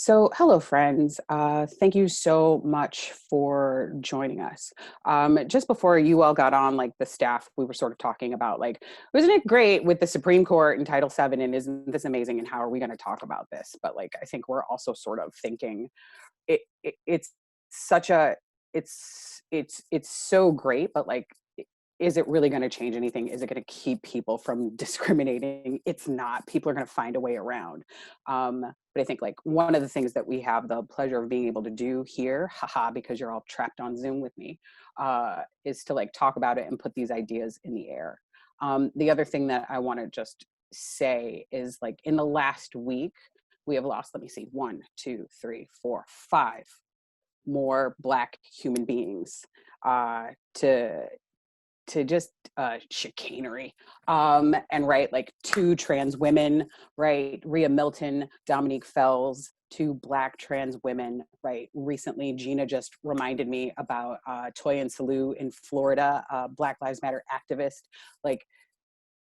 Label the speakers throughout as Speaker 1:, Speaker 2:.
Speaker 1: So, hello, friends. Thank you so much for joining us. Just before you all got on, like the staff, we were sort of talking about, like, wasn't it great with the Supreme Court and Title VII? And isn't this amazing? And how are we going to talk about this? But like, I think we're also sort of thinking it's such a it's so great, but like, is it really going to change anything? Is it going to keep people from discriminating? It's not. People are going to find a way around. But I think like one of the things that we have the pleasure of being able to do here, haha, because you're all trapped on Zoom with me, is to like talk about it and put these ideas in the air. The other thing that I want to just say is like in the last week, we have lost, let me see, 1, 2, 3, 4, 5 more Black human beings to just chicanery. And right, like 2 trans women, right? Rhea Milton, Dominique Fells, 2 Black trans women, right? Recently, Gina just reminded me about Toyin Salou in Florida, Black Lives Matter activist. Like,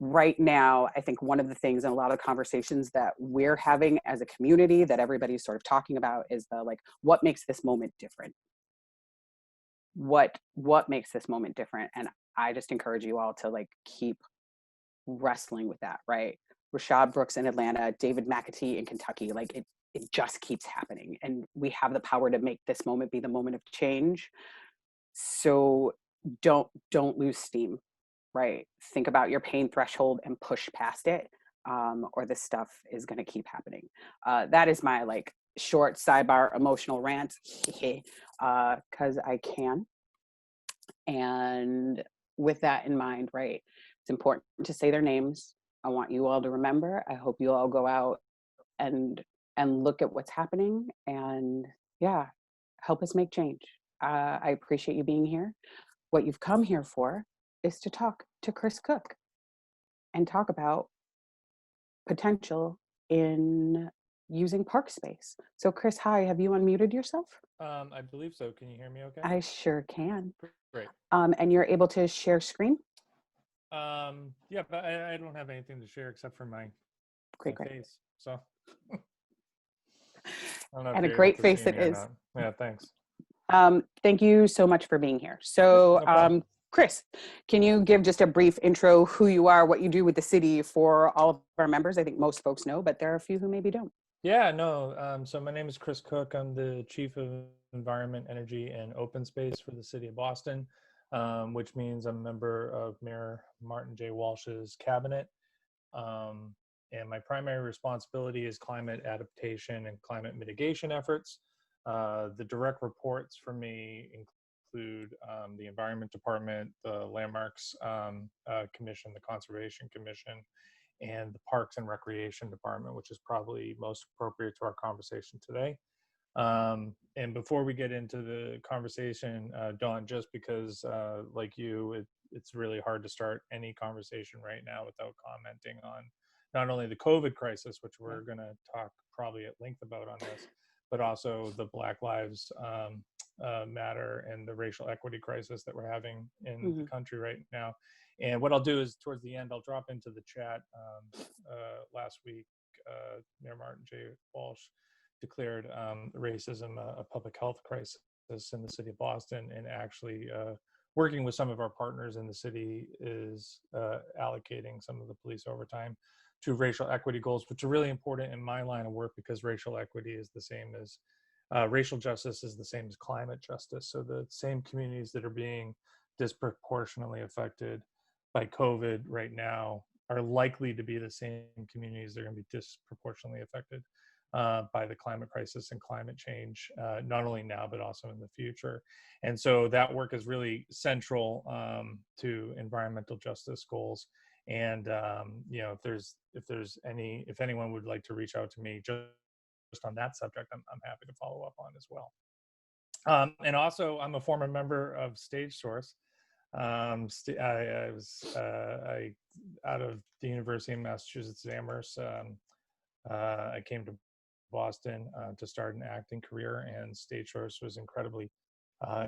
Speaker 1: right now, I think one of the things and a lot of conversations that we're having as a community that everybody's sort of talking about is the like, what makes this moment different? What makes this moment different? And I just encourage you all to like keep wrestling with that, right? Rashad Brooks in Atlanta, David McAtee in Kentucky, like it just keeps happening. And we have the power to make this moment be the moment of change. So don't lose steam, right? Think about your pain threshold and push past it, or this stuff is going to keep happening. That is my like short sidebar emotional rant, because I can. And with that in mind, right, it's important to say their names. I want you all to remember. I hope you all go out and look at what's happening and yeah, help us make change. I appreciate you being here. What you've come here for is to talk to Chris Cook and talk about potential in using park space. So Chris, hi, have you unmuted yourself?
Speaker 2: I believe so. Can you hear me okay?
Speaker 1: I sure can.
Speaker 2: Great.
Speaker 1: And you're able to share screen?
Speaker 2: Yeah, but I don't have anything to share except for my
Speaker 1: Great, great.
Speaker 2: face. So I don't know if
Speaker 1: And a
Speaker 2: you're able
Speaker 1: great
Speaker 2: to see
Speaker 1: face it
Speaker 2: me or
Speaker 1: is.
Speaker 2: not. Yeah, thanks.
Speaker 1: Thank you so much for being here.
Speaker 2: Yep,
Speaker 1: So,
Speaker 2: no problem.
Speaker 1: Chris, can you give just a brief intro, who you are, what you do with the city for all of our members? I think most folks know, but there are a few who maybe don't.
Speaker 2: Yeah, no. So my name is Chris Cook. I'm the Chief of Environment, Energy, and Open Space for the City of Boston, which means I'm a member of Mayor Martin J. Walsh's cabinet. And my primary responsibility is climate adaptation and climate mitigation efforts. The direct reports for me include the Environment Department, the Landmarks Commission, the Conservation Commission, and the Parks and Recreation Department, which is probably most appropriate to our conversation today. And before we get into the conversation, Dawn, just because like you, it's really hard to start any conversation right now without commenting on not only the COVID crisis, which we're going to talk probably at length about on this, but also the Black Lives Matter and the racial equity crisis that we're having in the
Speaker 1: Mhm.
Speaker 2: country right now. And what I'll do is towards the end, I'll drop into the chat. Last week, Mayor Martin J. Walsh declared racism a public health crisis in the city of Boston, and actually working with some of our partners in the city is allocating some of the police overtime to racial equity goals, which are really important in my line of work because racial equity is the same as racial justice is the same as climate justice. So the same communities that are being disproportionately affected by COVID right now are likely to be the same communities that are going to be disproportionately affected by the climate crisis and climate change, not only now, but also in the future. And so that work is really central to environmental justice goals. And you know, if anyone would like to reach out to me just on that subject, I'm happy to follow up on as well. And also, I'm a former member of StageSource. I was out of the University of Massachusetts Amherst. I came to Boston to start an acting career, and StageSource was incredibly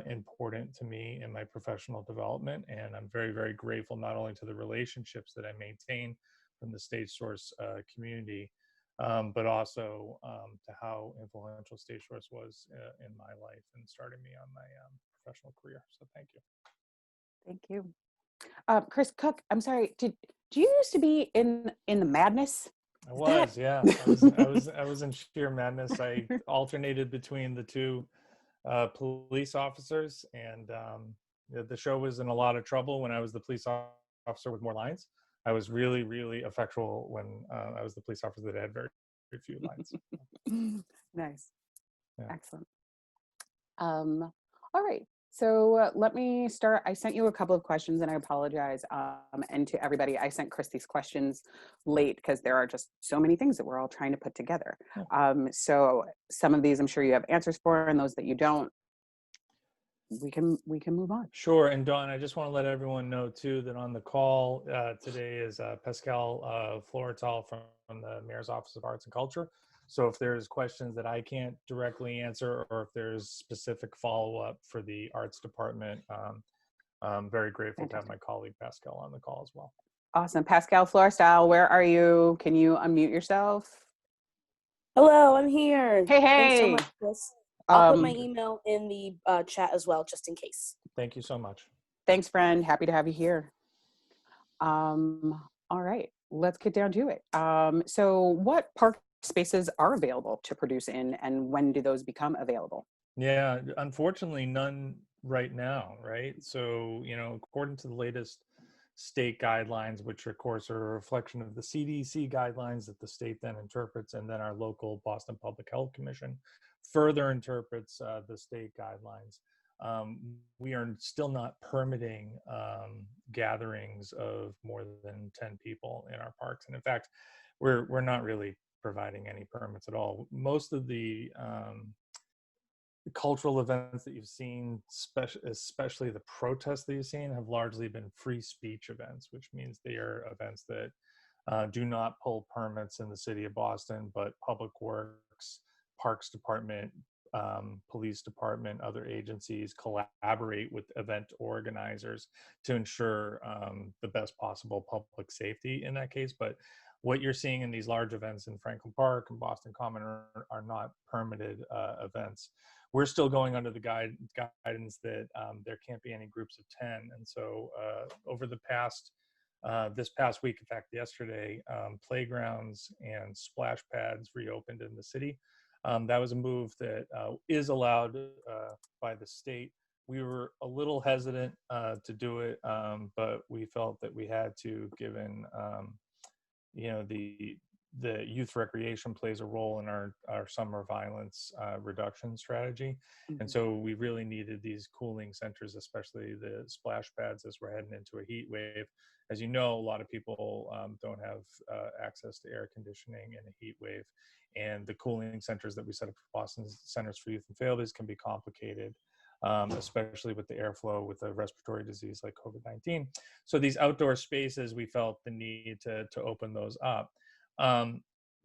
Speaker 2: important to me in my professional development. And I'm very, very grateful not only to the relationships that I maintain from the StageSource community, but also to how influential StageSource was in my life and starting me on my professional career. So thank you.
Speaker 1: Thank you. Chris Cook, I'm sorry, do you used to be in the madness?
Speaker 2: I
Speaker 1: Is that
Speaker 2: was, yeah. I was in sheer madness. I alternated between the two police officers, and the show was in a lot of trouble when I was the police officer with more lines. I was really, really effectual when I was the police officer that had very, very few lines.
Speaker 1: nice?
Speaker 2: Yeah.
Speaker 1: Excellent. All right. So let me start. I sent you a couple of questions and I apologize. And to everybody, I sent Chris these questions late because there are just so many things that we're all trying to put together. So some of these I'm sure you have answers for, and those that you don't, we can move on.
Speaker 2: Sure. And Dawn, I just want to let everyone know too that on the call today is Pascal Florenthal from the Mayor's Office of Arts and Culture. So if there's questions that I can't directly answer, or if there's specific follow-up for the arts department, I'm very grateful to have my colleague Pascal on the call as well.
Speaker 1: Awesome. Pascal Floresthal, where are you? Can you unmute yourself?
Speaker 3: Hello, I'm here.
Speaker 1: Hey,
Speaker 3: Thanks so
Speaker 1: hey.
Speaker 3: much, Chris. I'll put my email in the chat as well, just in case.
Speaker 2: Thank you so much.
Speaker 1: Thanks, friend. Happy to have you here. All right, let's get down to it. So what park spaces are available to produce in, and when do those become available?
Speaker 2: Yeah, unfortunately, none right now, right? So, according to the latest state guidelines, which of course are a reflection of the CDC guidelines that the state then interprets, and then our local Boston Public Health Commission further interprets the state guidelines. We are still not permitting gatherings of more than 10 people in our parks. And in fact, we're not really providing any permits at all. Most of the cultural events that you've seen, especially the protests that you've seen, have largely been free speech events, which means they are events that do not pull permits in the city of Boston, but Public Works, Parks Department, police department, other agencies collaborate with event organizers to ensure the best possible public safety in that case. But what you're seeing in these large events in Franklin Park and Boston Common are not permitted events. We're still going under the guidance that there can't be any groups of 10. And so over the past, this past week, in fact, yesterday, playgrounds and splash pads reopened in the city. That was a move that is allowed by the state. We were a little hesitant to do it, but we felt that we had to, given the youth recreation plays a role in our summer violence reduction strategy. Mm-hmm. And so we really needed these cooling centers, especially the splash pads, as we're heading into a heat wave. As you know, a lot of people don't have access to air conditioning in a heat wave. And the cooling centers that we set up for Boston Centers for Youth and Families can be complicated, especially with the airflow with a respiratory disease like COVID-19. So these outdoor spaces, we felt the need to open those up.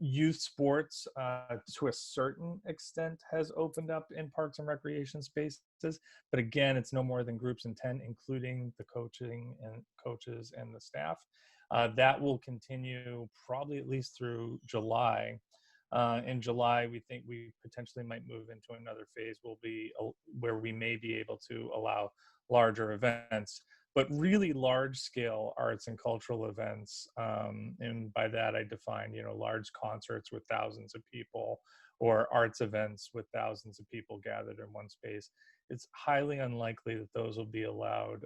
Speaker 2: Youth sports, to a certain extent, has opened up in parks and recreation spaces, but again, it's no more than groups of 10, including the coaches and the staff. That will continue probably at least through July. In July, we think we potentially might move into another phase. Where we may be able to allow larger events, but really large-scale arts and cultural events. And by that, I define, large concerts with thousands of people, or arts events with thousands of people gathered in one space. It's highly unlikely that those will be allowed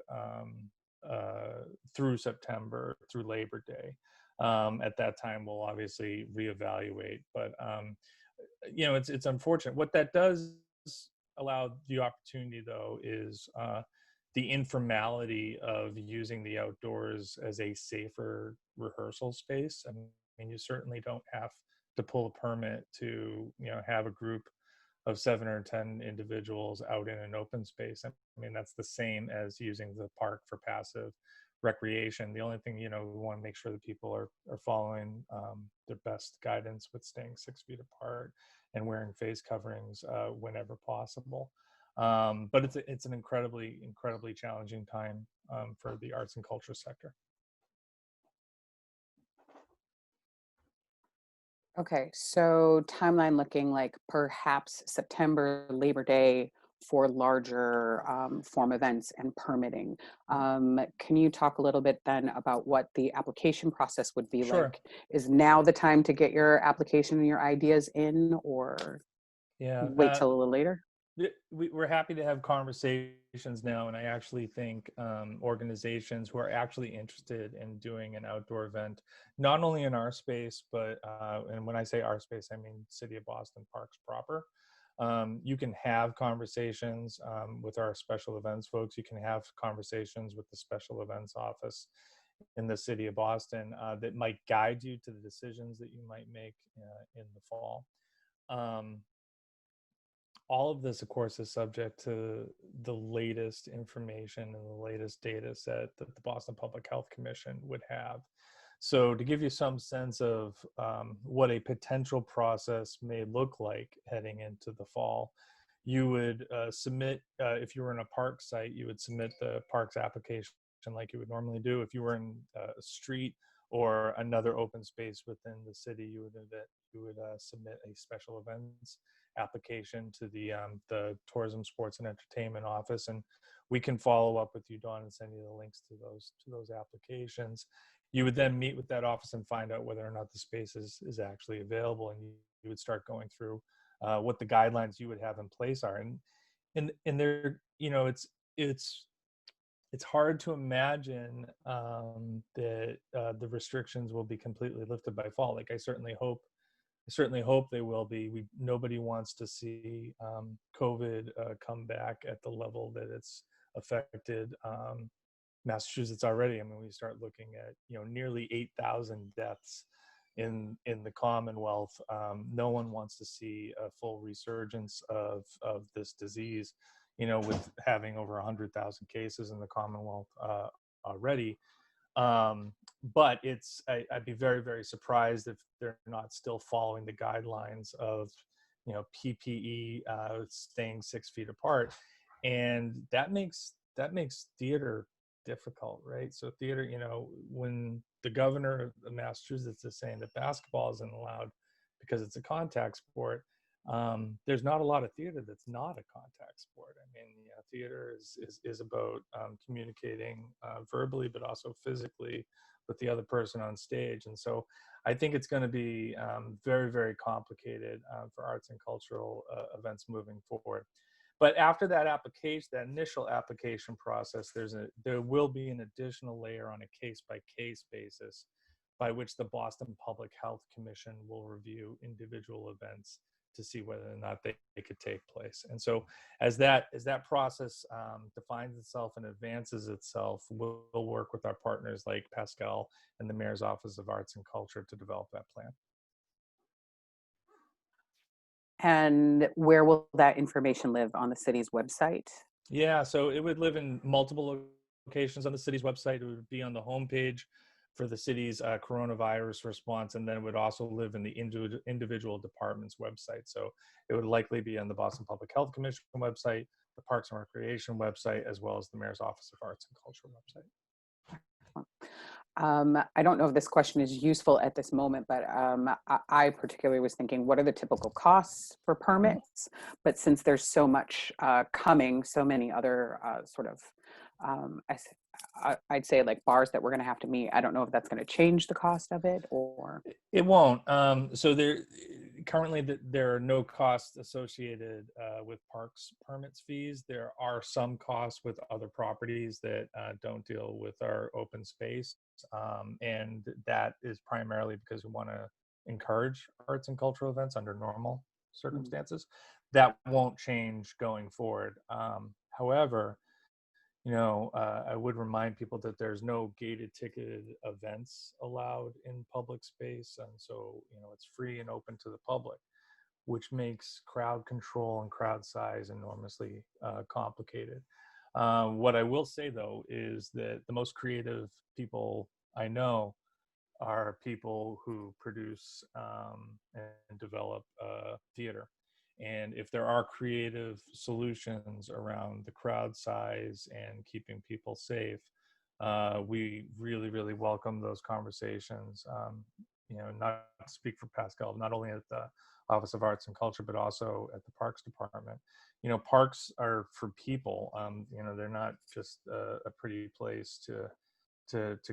Speaker 2: through September, through Labor Day. At that time, we'll obviously reevaluate, but it's unfortunate. What that does allow the opportunity, though, is the informality of using the outdoors as a safer rehearsal space. I mean, you certainly don't have to pull a permit to have a group of 7 or 10 individuals out in an open space. I mean, that's the same as using the park for passive recreation. The only thing, we want to make sure that people are following their best guidance with staying 6 feet apart and wearing face coverings whenever possible. But it's an incredibly challenging time for the arts and culture sector.
Speaker 1: Okay, so timeline looking like perhaps September, Labor Day for larger form events and permitting. Can you talk a little bit then about what the application process would be
Speaker 2: Sure.
Speaker 1: like? Is now the time to get your application and your ideas in, or
Speaker 2: Yeah.
Speaker 1: wait till a little later?
Speaker 2: We're happy to have conversations now, and I actually think organizations who are actually interested in doing an outdoor event, not only in our space, but and when I say our space, I mean City of Boston Parks proper. You can have conversations with our special events folks. You can have conversations with the special events office in the City of Boston that might guide you to the decisions that you might make in the fall. Um, all of this, of course, is subject to the latest information and the latest data set that the Boston Public Health Commission would have. So to give you some sense of what a potential process may look like heading into the fall, you would submit, if you were in a park site, you would submit the parks application like you would normally do. If you were in a street or another open space within the city, you would submit a special events application to the Tourism, Sports, and Entertainment Office, and we can follow up with you, Dawn, and send you the links to those applications. You would then meet with that office and find out whether or not the space is actually available, and you would start going through what the guidelines you would have in place are. And there, it's hard to imagine that the restrictions will be completely lifted by fall. Like I certainly hope they will be. Nobody wants to see COVID come back at the level that it's affected Massachusetts already. I mean, we start looking at nearly 8,000 deaths in the Commonwealth. No one wants to see a full resurgence of this disease. With having over 100,000 cases in the Commonwealth already. But I'd be very, very surprised if they're not still following the guidelines of PPE, staying 6 feet apart, and that makes theater difficult, right? So theater, when the governor of Massachusetts is saying that basketball isn't allowed because it's a contact sport, there's not a lot of theater that's not a contact sport. I mean, theater is about communicating verbally, but also physically with the other person on stage. And so I think it's going to be very, very complicated for arts and cultural events moving forward. But after that application, that initial application process, there will be an additional layer on a case-by-case basis by which the Boston Public Health Commission will review individual events to see whether or not they could take place. And so as that process defines itself and advances itself, we'll work with our partners like Pascal and the Mayor's Office of Arts and Culture to develop that plan.
Speaker 1: And where will that information live? On the city's website?
Speaker 2: Yeah, so it would live in multiple locations on the city's website. It would be on the homepage for the city's coronavirus response, and then it would also live in the individual department's website. So it would likely be on the Boston Public Health Commission website, the Parks and Recreation website, as well as the Mayor's Office of Arts and Culture website.
Speaker 1: I don't know if this question is useful at this moment, but I particularly was thinking, what are the typical costs for permits? But since there's so much coming, so many other sort of, I'd say like bars that we're going to have to meet. I don't know if that's going to change the cost of it or.
Speaker 2: It won't. So there are no costs associated with parks permits fees. There are some costs with other properties that don't deal with our open space, and that is primarily because we want to encourage arts and cultural events under normal circumstances. That won't change going forward. However, I would remind people that there's no gated ticketed events allowed in public space. And so, it's free and open to the public, which makes crowd control and crowd size enormously complicated. What I will say, though, is that the most creative people I know are people who produce and develop theater. And if there are creative solutions around the crowd size and keeping people safe, we really, really welcome those conversations. not to speak for Pascal, not only at the Office of Arts and Culture, but also at the Parks Department. Parks are for people. They're not just a pretty place to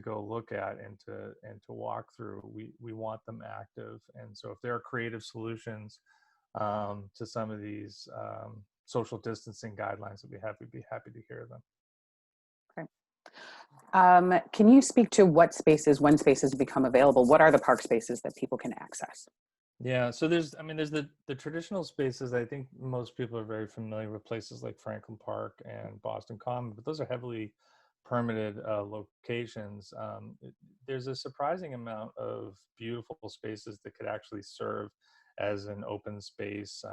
Speaker 2: go look at and to walk through. We want them active, and so if there are creative solutions to some of these social distancing guidelines, we'd be happy to hear them.
Speaker 1: Can you speak to when spaces become available? What are the park spaces that people can access?
Speaker 2: Yeah, so there's the traditional spaces. I think most people are very familiar with places like Franklin Park and Boston Common, but those are heavily permitted locations. There's a surprising amount of beautiful spaces that could actually serve as an open space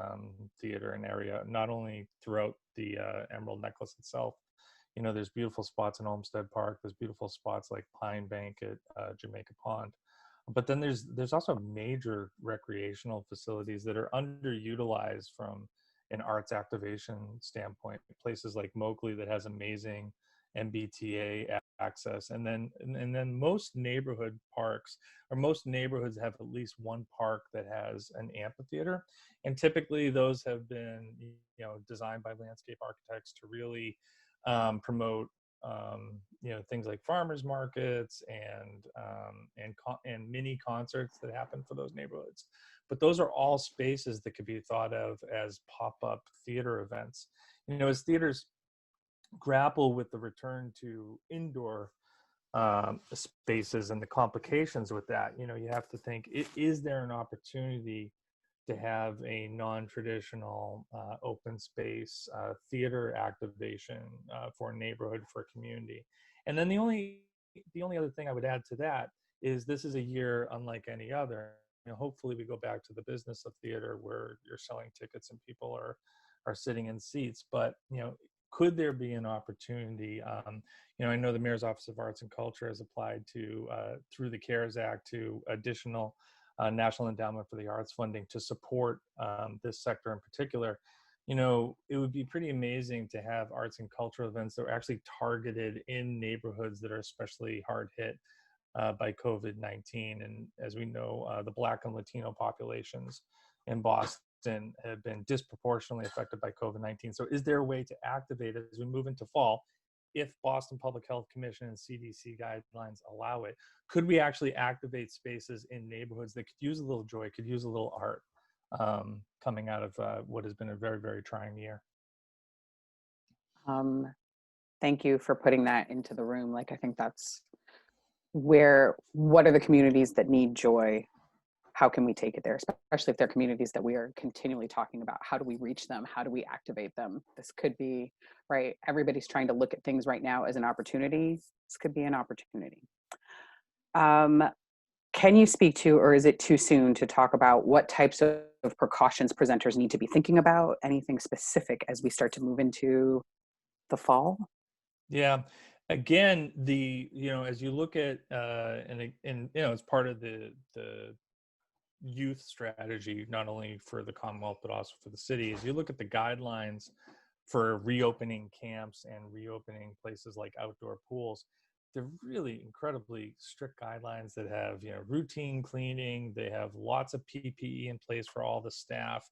Speaker 2: theater and area, not only throughout the Emerald Necklace itself. There's beautiful spots in Olmsted Park. There's beautiful spots like Pine Bank at Jamaica Pond. But then there's also major recreational facilities that are underutilized from an arts activation standpoint. Places like Moakley that has amazing MBTA access, and then most neighborhood parks, or most neighborhoods, have at least one park that has an amphitheater, and typically those have been designed by landscape architects to really promote things like farmers markets and mini concerts that happen for those neighborhoods. But those are all spaces that could be thought of as pop-up theater events. As theaters grapple with the return to indoor spaces and the complications with that, you have to think, is there an opportunity to have a non-traditional open space theater activation for a neighborhood, for a community? And then the only other thing I would add to that is this is a year unlike any other. Hopefully we go back to the business of theater where you're selling tickets and people are sitting in seats. But could there be an opportunity? I know the Mayor's Office of Arts and Culture has applied to through the CARES Act to additional National Endowment for the Arts funding to support this sector in particular. It would be pretty amazing to have arts and cultural events that are actually targeted in neighborhoods that are especially hard hit by COVID-19. And as we know, the Black and Latino populations in Boston have been disproportionately affected by COVID-19. So is there a way to activate it as we move into fall? If Boston Public Health Commission and CDC guidelines allow it, could we actually activate spaces in neighborhoods that could use a little joy, could use a little art coming out of what has been a very, very trying year?
Speaker 1: Thank you for putting that into the room. I think that's what are the communities that need joy? How can we take it there, especially if they're communities that we are continually talking about? How do we reach them? How do we activate them? This could be, right? Everybody's trying to look at things right now as an opportunity. This could be an opportunity. Can you speak to, or is it too soon to talk about what types of precautions presenters need to be thinking about? Anything specific as we start to move into the fall?
Speaker 2: Yeah. Again, as you look at, and it's part of the youth strategy, not only for the Commonwealth, but also for the city, as you look at the guidelines for reopening camps and reopening places like outdoor pools, they're really incredibly strict guidelines that have, routine cleaning. They have lots of PPE in place for all the staff,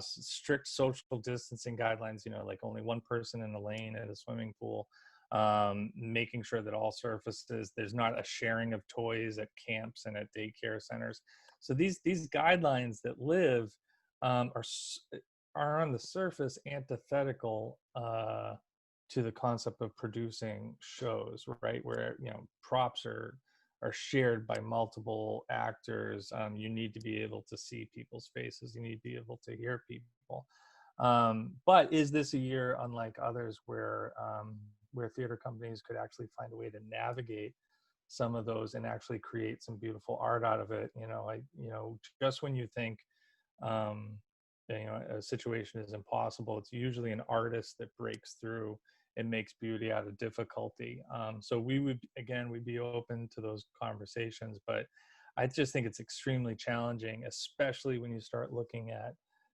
Speaker 2: strict social distancing guidelines, like only one person in a lane at a swimming pool, making sure that all surfaces, there's not a sharing of toys at camps and at daycare centers. So these guidelines that live are on the surface antithetical to the concept of producing shows, right? Where props are shared by multiple actors. You need to be able to see people's faces. You need to be able to hear people. But is this a year unlike others where theater companies could actually find a way to navigate some of those and actually create some beautiful art out of it? Just when you think a situation is impossible, it's usually an artist that breaks through and makes beauty out of difficulty. So we'd be open to those conversations, but I just think it's extremely challenging, especially when you start looking at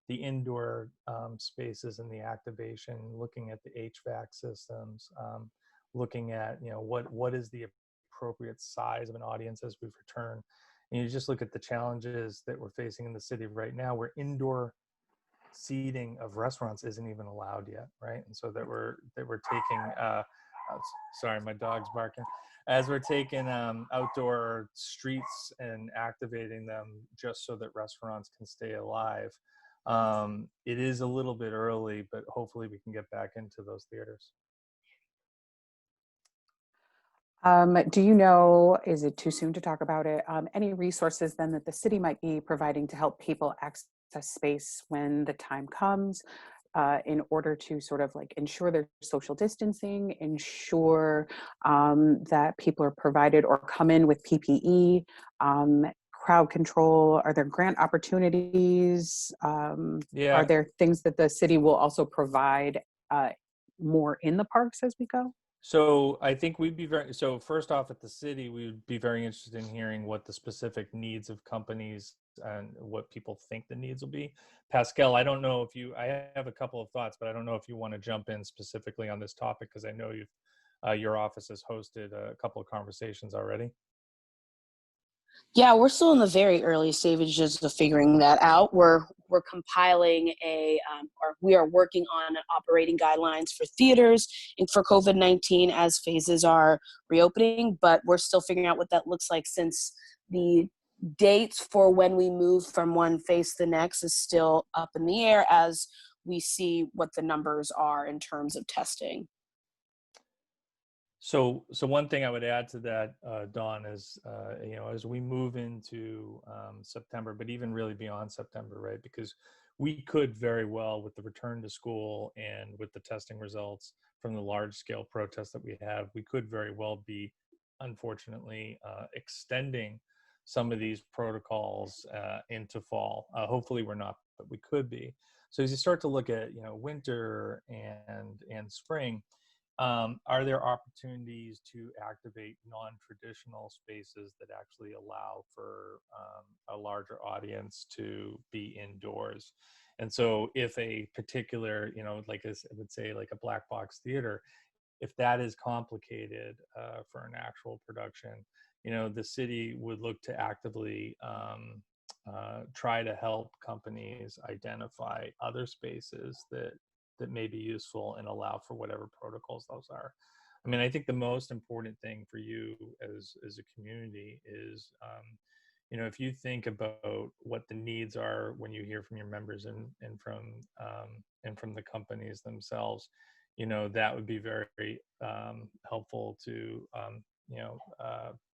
Speaker 2: the indoor spaces and the activation, looking at the HVAC systems, looking at what is the appropriate size of an audience as we return. And you just look at the challenges that we're facing in the city right now, where indoor seating of restaurants isn't even allowed yet, right? And so that we're taking sorry, my dog's barking, as we're taking outdoor streets and activating them just so that restaurants can stay alive. It is a little bit early, but hopefully we can get back into those theaters.
Speaker 1: Do you know, is it too soon to talk about it? Any resources then that the city might be providing to help people access space when the time comes, in order to sort of like ensure their social distancing, ensure that people are provided or come in with PPE, crowd control? Are there grant opportunities? Are
Speaker 2: Yeah.
Speaker 1: there things that the city will also provide more in the parks as we go?
Speaker 2: So I think we'd be so first off, at the city, we would be very interested in hearing what the specific needs of companies and what people think the needs will be. Pascal, I don't know if I have a couple of thoughts, but I don't know if you want to jump in specifically on this topic, because I know your office has hosted a couple of conversations already.
Speaker 3: Yeah, we're still in the very early stages of figuring that out. We're compiling or we are working on operating guidelines for theaters and for COVID-19 as phases are reopening, but we're still figuring out what that looks like, since the dates for when we move from one phase to the next is still up in the air as we see what the numbers are in terms of testing.
Speaker 2: So one thing I would add to that, Dawn, is as we move into September, but even really beyond September, right? Because we could very well, with the return to school and with the testing results from the large scale protests that we have, we could very well be, unfortunately, extending some of these protocols into fall. Hopefully, we're not, but we could be. So as you start to look at winter and spring. Are there opportunities to activate non-traditional spaces that actually allow for a larger audience to be indoors? And so if a particular, like I would say, like a black box theater, if that is complicated for an actual production, the city would look to actively try to help companies identify other spaces that may be useful and allow for whatever protocols those are. I mean, I think the most important thing for you as a community is, if you think about what the needs are when you hear from your members and from the companies themselves, that would be very helpful to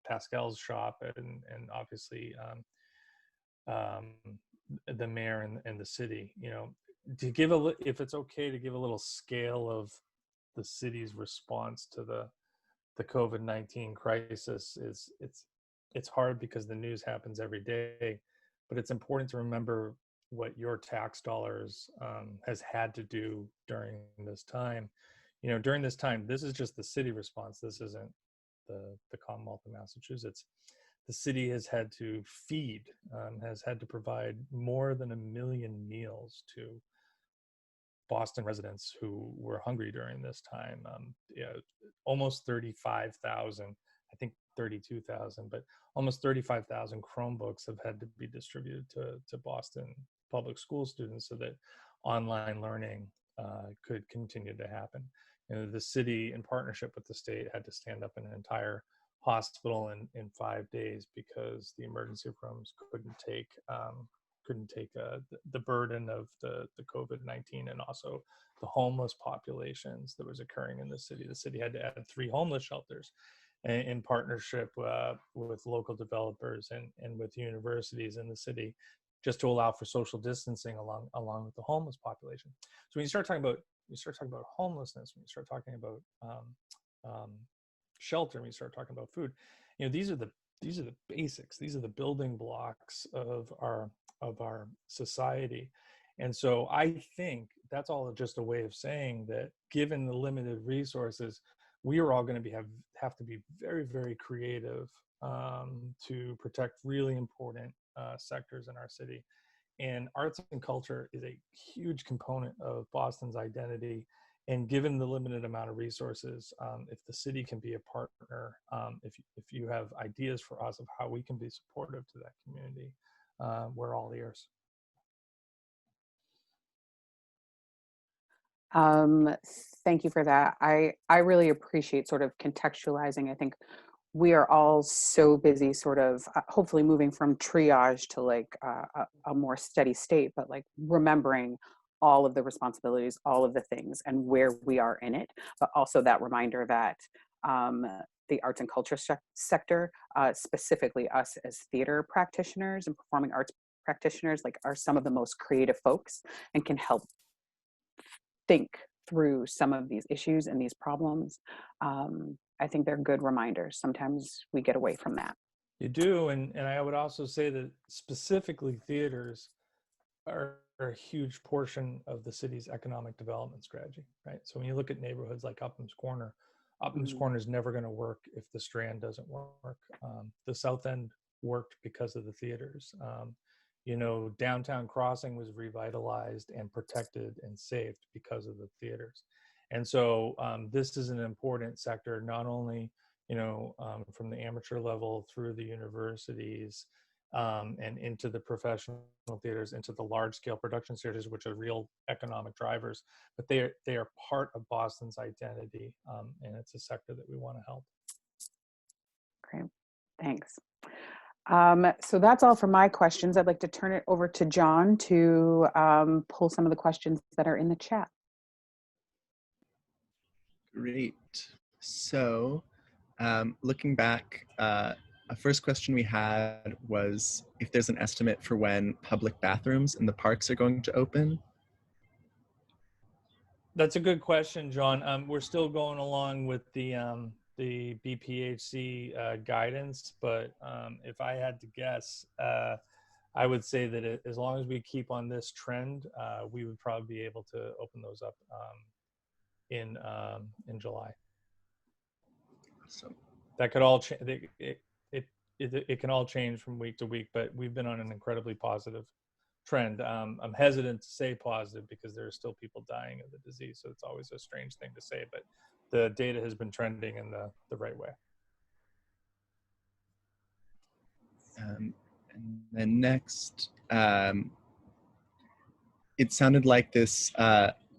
Speaker 2: Pascal's shop and obviously the mayor and the city. To give if it's okay to give a little scale of the city's response to the COVID-19 crisis, it's hard because the news happens every day, but it's important to remember what your tax dollars has had to do during this time. During this time, this is just the city response. This isn't the Commonwealth of Massachusetts. The city has had to feed, has had to provide more than 1 million meals to Boston residents who were hungry during this time. Almost 35,000, I think 32,000, but almost 35,000 Chromebooks have had to be distributed to Boston public school students so that online learning could continue to happen. The city, in partnership with the state, had to stand up an entire hospital in 5 days because the emergency rooms couldn't take the burden of the COVID-19 and also the homeless populations that was occurring in the city. The city had to add 3 homeless shelters in partnership with local developers and with universities in the city, just to allow for social distancing along with the homeless population. So when you start talking about homelessness, when you start talking about shelter, when you start talking about food, these are the basics. These are the building blocks of our society. And so I think that's all just a way of saying that, given the limited resources, we are all going to have to be very, very creative to protect really important sectors in our city. And arts and culture is a huge component of Boston's identity. And given the limited amount of resources, if the city can be a partner, if you have ideas for us of how we can be supportive to that community, we're all ears.
Speaker 1: Thank you for that. I really appreciate sort of contextualizing. I think we are all so busy sort of hopefully moving from triage to like a more steady state, but like remembering all of the responsibilities, all of the things and where we are in it, but also that reminder that the arts and culture sector, specifically us as theater practitioners and performing arts practitioners, like are some of the most creative folks and can help think through some of these issues and these problems. I think they're good reminders. Sometimes we get away from that.
Speaker 2: You do, and I would also say that specifically theaters are a huge portion of the city's economic development strategy, right? So when you look at neighborhoods like Upham's Corner, Upham's Corner is never going to work if the Strand doesn't work. The South End worked because of the theaters. You know, Downtown Crossing was revitalized and protected and saved because of the theaters. And so this is an important sector, not only, you know, from the amateur level through the universities and into the professional theaters, into the large scale production theaters, which are real economic drivers, but they are part of Boston's identity. And it's a sector that we want to help.
Speaker 1: Great, thanks. So that's all for my questions. I'd like to turn it over to John to pull some of the questions that are in the chat.
Speaker 4: Great. So looking back, a first question we had was if there's an estimate for when public bathrooms in the parks are going to open.
Speaker 2: That's a good question, John. We're still going along with the BPHC guidance, but if I had to guess, I would say that as long as we keep on this trend, we would probably be able to open those up in July.
Speaker 4: Awesome.
Speaker 2: That could all it can all change from week to week, but we've been on an incredibly positive trend. I'm hesitant to say positive because there are still people dying of the disease, so it's always a strange thing to say, but the data has been trending in the right way.
Speaker 4: And then next, it sounded like this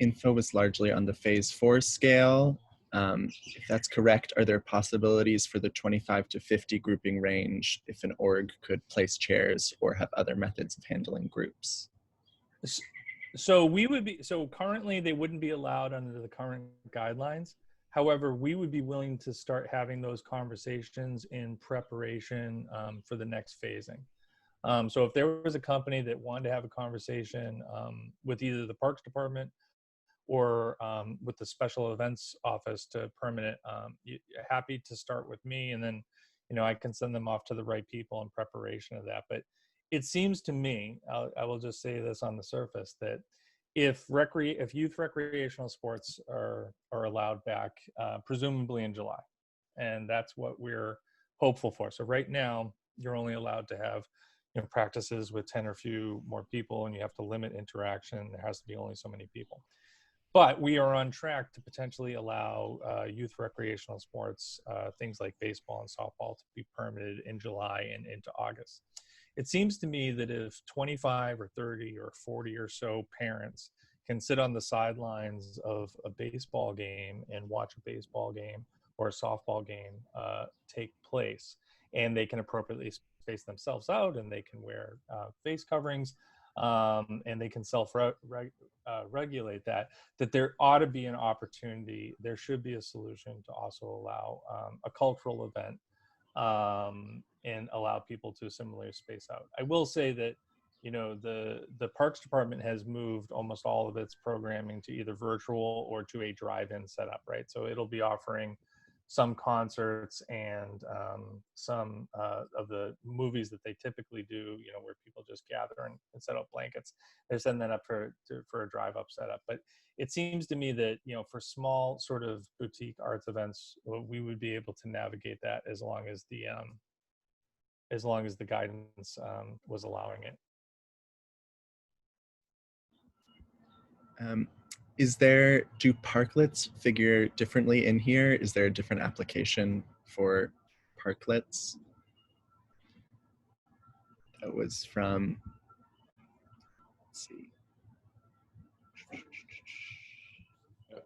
Speaker 4: info was largely on the phase 4 scale. If that's correct, are there possibilities for the 25 to 50 grouping range if an org could place chairs or have other methods of handling groups?
Speaker 2: So currently they wouldn't be allowed under the current guidelines. However, we would be willing to start having those conversations in preparation for the next phasing. So if there was a company that wanted to have a conversation with either the Parks Department or with the Special Events Office to permit it, happy to start with me, and then, you know, I can send them off to the right people in preparation of that. But it seems to me, I will just say this on the surface, that if youth recreational sports are allowed back, presumably in July, and that's what we're hopeful for. So right now, you're only allowed to have, you know, practices with 10 or few more people, and you have to limit interaction. There has to be only so many people. But we are on track to potentially allow youth recreational sports, things like baseball and softball, to be permitted in July and into August. It seems to me that if 25 or 30 or 40 or so parents can sit on the sidelines of a baseball game and watch a baseball game or a softball game take place, and they can appropriately space themselves out, and they can wear face coverings, and they can self-regulate that there ought to be an opportunity, there should be a solution to also allow a cultural event and allow people to similarly space out. I will say that, you know, the Parks Department has moved almost all of its programming to either virtual or to a drive-in setup, right? So it'll be offering some concerts and some of the movies that they typically do, you know, where people just gather and set up blankets. They're setting that up for a drive-up setup. But it seems to me that, you know, for small sort of boutique arts events, we would be able to navigate that as long as the guidance was allowing it.
Speaker 4: do parklets figure differently in here? Is there a different application for parklets? That was from, let's see.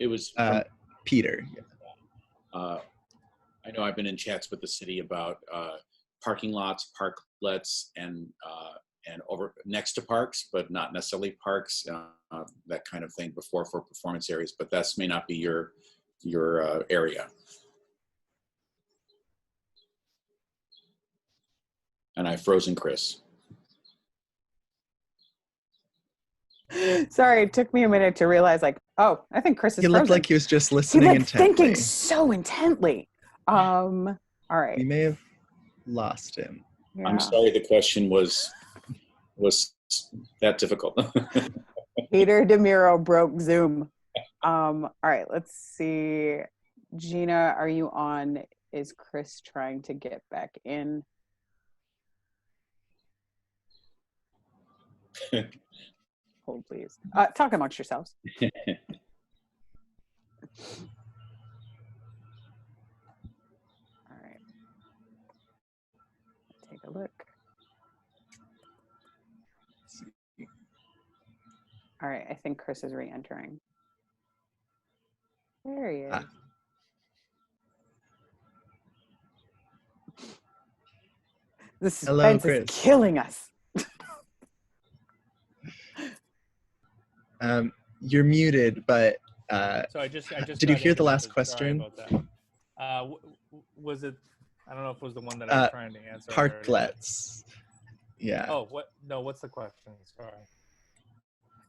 Speaker 5: It was from,
Speaker 4: Peter. Yeah.
Speaker 5: I know I've been in chats with the city about parking lots, parklets, and over next to parks, but not necessarily parks, that kind of thing before for performance areas. But that may not be your area. And I've frozen Chris.
Speaker 1: Sorry, it took me a minute to realize, like, oh, I think Chris is
Speaker 4: He looked
Speaker 1: frozen.
Speaker 4: like he was just
Speaker 1: He
Speaker 4: listening
Speaker 1: like
Speaker 4: intently.
Speaker 1: thinking so intently. All right.
Speaker 4: We may have lost him.
Speaker 1: Yeah.
Speaker 5: I'm sorry, the question was that difficult.
Speaker 1: Peter DeMiro broke Zoom. All right, let's see. Gina, are you on? Is Chris trying to get back in? Hold, please. Talk amongst yourselves. All right. Take a look. All right, I think Chris is re-entering. There he is. The suspense is killing us.
Speaker 4: You're muted, but
Speaker 2: so I just
Speaker 4: did you hear the last question?
Speaker 2: Sorry about that. Was it? I don't know if it was the one that I was trying to answer.
Speaker 4: Parklets. Yeah.
Speaker 2: Oh, what? No, what's the question? Sorry.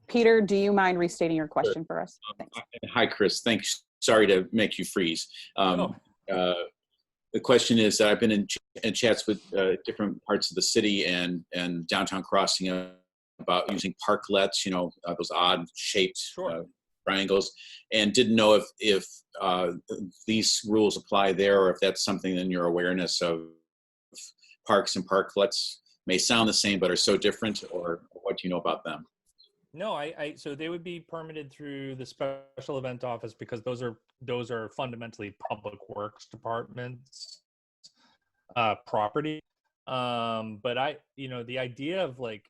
Speaker 1: Peter, do you mind restating your question for us? Thanks.
Speaker 5: Hi, Chris. Thanks. Sorry to make you freeze. The question is, I've been in chats with different parts of the city and downtown Crossing about using parklets, those odd shaped triangles, and didn't know if these rules apply there, or if that's something in your awareness of parks and parklets may sound the same but are so different, or what do you know about them?
Speaker 2: No, so they would be permitted through the special event office, because those are fundamentally public works departments property. But the idea of like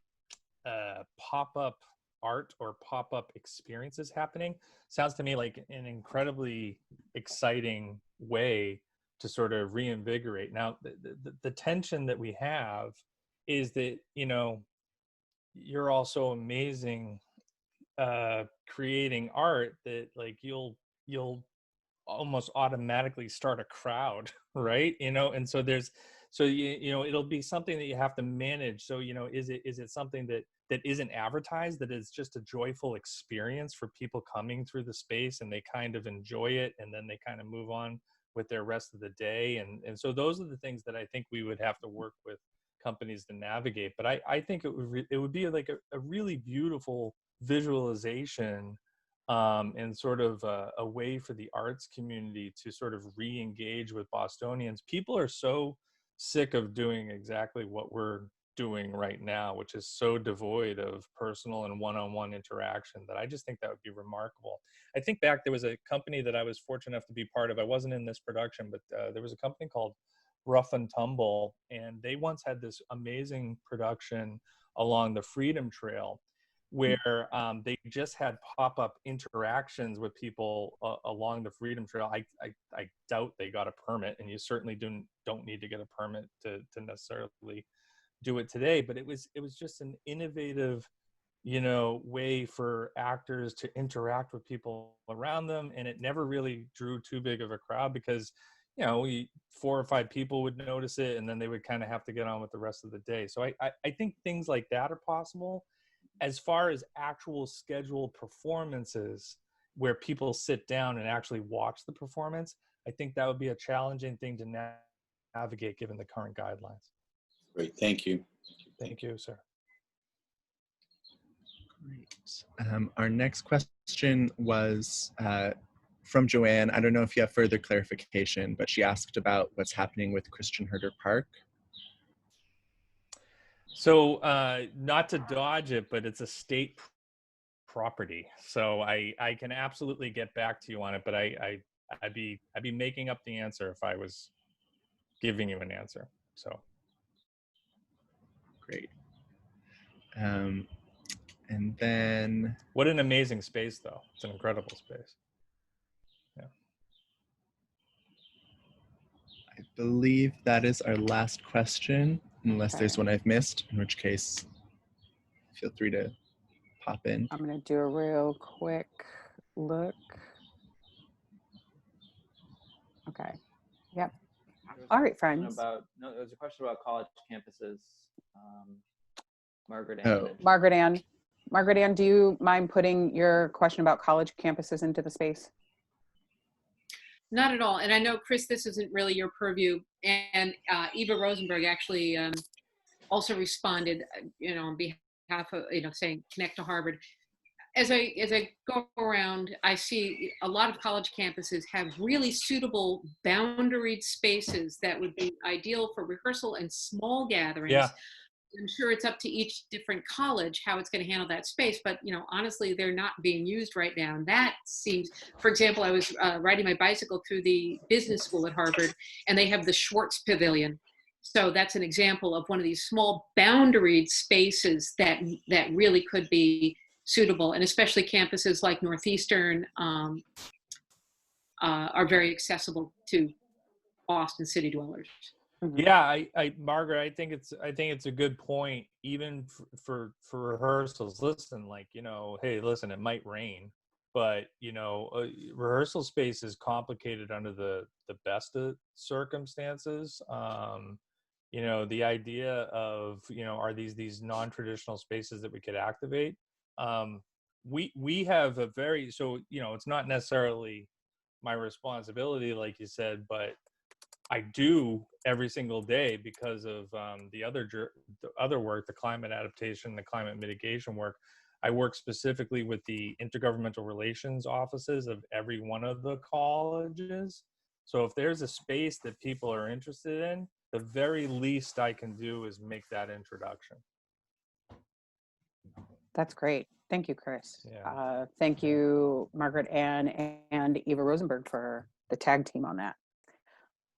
Speaker 2: pop-up art or pop-up experiences happening sounds to me like an incredibly exciting way to sort of reinvigorate. Now, the tension that we have is that, you're also amazing creating art that like you'll almost automatically start a crowd, right? And so it'll be something that you have to manage. So is it something that isn't advertised, that is just a joyful experience for people coming through the space, and they kind of enjoy it, and then they kind of move on with their rest of the day? And so those are the things that I think we would have to work with companies to navigate. But I think it would be like a really beautiful visualization, and sort of a way for the arts community to sort of re-engage with Bostonians. People are so sick of doing exactly what we're doing right now, which is so devoid of personal and one-on-one interaction, that I just think that would be remarkable. I think back, there was a company that I was fortunate enough to be part of. I wasn't in this production, but there was a company called Rough and Tumble, and they once had this amazing production along the Freedom Trail, where they just had pop-up interactions with people along the Freedom Trail. I doubt they got a permit, and you certainly don't need to get a permit to necessarily do it today. But it was just an innovative, way for actors to interact with people around them, and it never really drew too big of a crowd, because 4 or 5 people would notice it, and then they would kind of have to get on with the rest of the day. So I think things like that are possible. As far as actual scheduled performances where people sit down and actually watch the performance, I think that would be a challenging thing to navigate given the current guidelines.
Speaker 5: Great, thank you.
Speaker 2: Thank you, sir.
Speaker 4: Great. Our next question was from Joanne. I don't know if you have further clarification, but she asked about what's happening with Christian Herter Park.
Speaker 2: So not to dodge it, but it's a state property. So I can absolutely get back to you on it, but I'd be making up the answer if I was giving you an answer. So
Speaker 4: Great. And then,
Speaker 2: what an amazing space, though. It's an incredible space. Yeah.
Speaker 4: I believe that is our last question, unless there's
Speaker 1: Okay.
Speaker 4: one I've missed, in which case, feel free to pop in.
Speaker 1: I'm going to do a real quick look. Okay. Yep. All right, friends.
Speaker 6: There's a question about college campuses. Margaret Ann.
Speaker 4: Oh.
Speaker 1: Margaret Ann, do you mind putting your question about college campuses into the space?
Speaker 7: Not at all. And I know, Chris, this isn't really your purview. And Eva Rosenberg actually also responded, on behalf of, saying connect to Harvard. As I go around, I see a lot of college campuses have really suitable boundaried spaces that would be ideal for rehearsal and small gatherings.
Speaker 2: Yeah.
Speaker 7: I'm sure it's up to each different college how it's going to handle that space, but honestly, they're not being used right now. And that seems, for example, I was riding my bicycle through the business school at Harvard, and they have the Schwartz Pavilion. So that's an example of one of these small boundaried spaces that really could be suitable, and especially campuses like Northeastern are very accessible to Boston city dwellers.
Speaker 2: Yeah, I Margaret, I think it's a good point, even for rehearsals. Listen, hey, listen, it might rain, but rehearsal space is complicated under the best of circumstances. The idea of are these non-traditional spaces that we could activate? We have a very, so it's not necessarily my responsibility, like you said, but I do every single day because of the other work, the climate adaptation, the climate mitigation work. I work specifically with the intergovernmental relations offices of every one of the colleges. So if there's a space that people are interested in, the very least I can do is make that introduction.
Speaker 1: That's great. Thank you, Chris.
Speaker 2: Yeah.
Speaker 1: Thank you, Margaret Ann and Eva Rosenberg, for the tag team on that.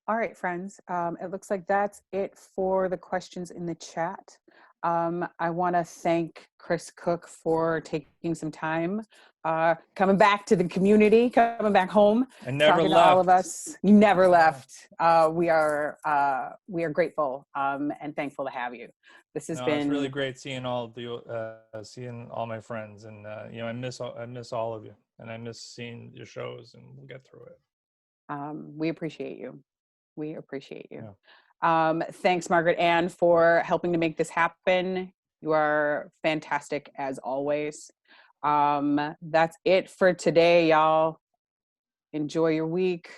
Speaker 1: All right, friends. It looks like that's it for the questions in the chat. I want to thank Chris Cook for taking some time, coming back to the community, coming back home,
Speaker 2: And never
Speaker 1: talking
Speaker 2: left.
Speaker 1: to all of us. You never left. We are grateful and thankful to have you. This has been
Speaker 2: It's really great seeing all of you, seeing all my friends, and I miss all of you, and I miss seeing your shows, and we'll get through it.
Speaker 1: We appreciate you. We appreciate you.
Speaker 2: Yeah.
Speaker 1: Thanks, Margaret Ann, for helping to make this happen. You are fantastic as always. That's it for today, y'all. Enjoy your week.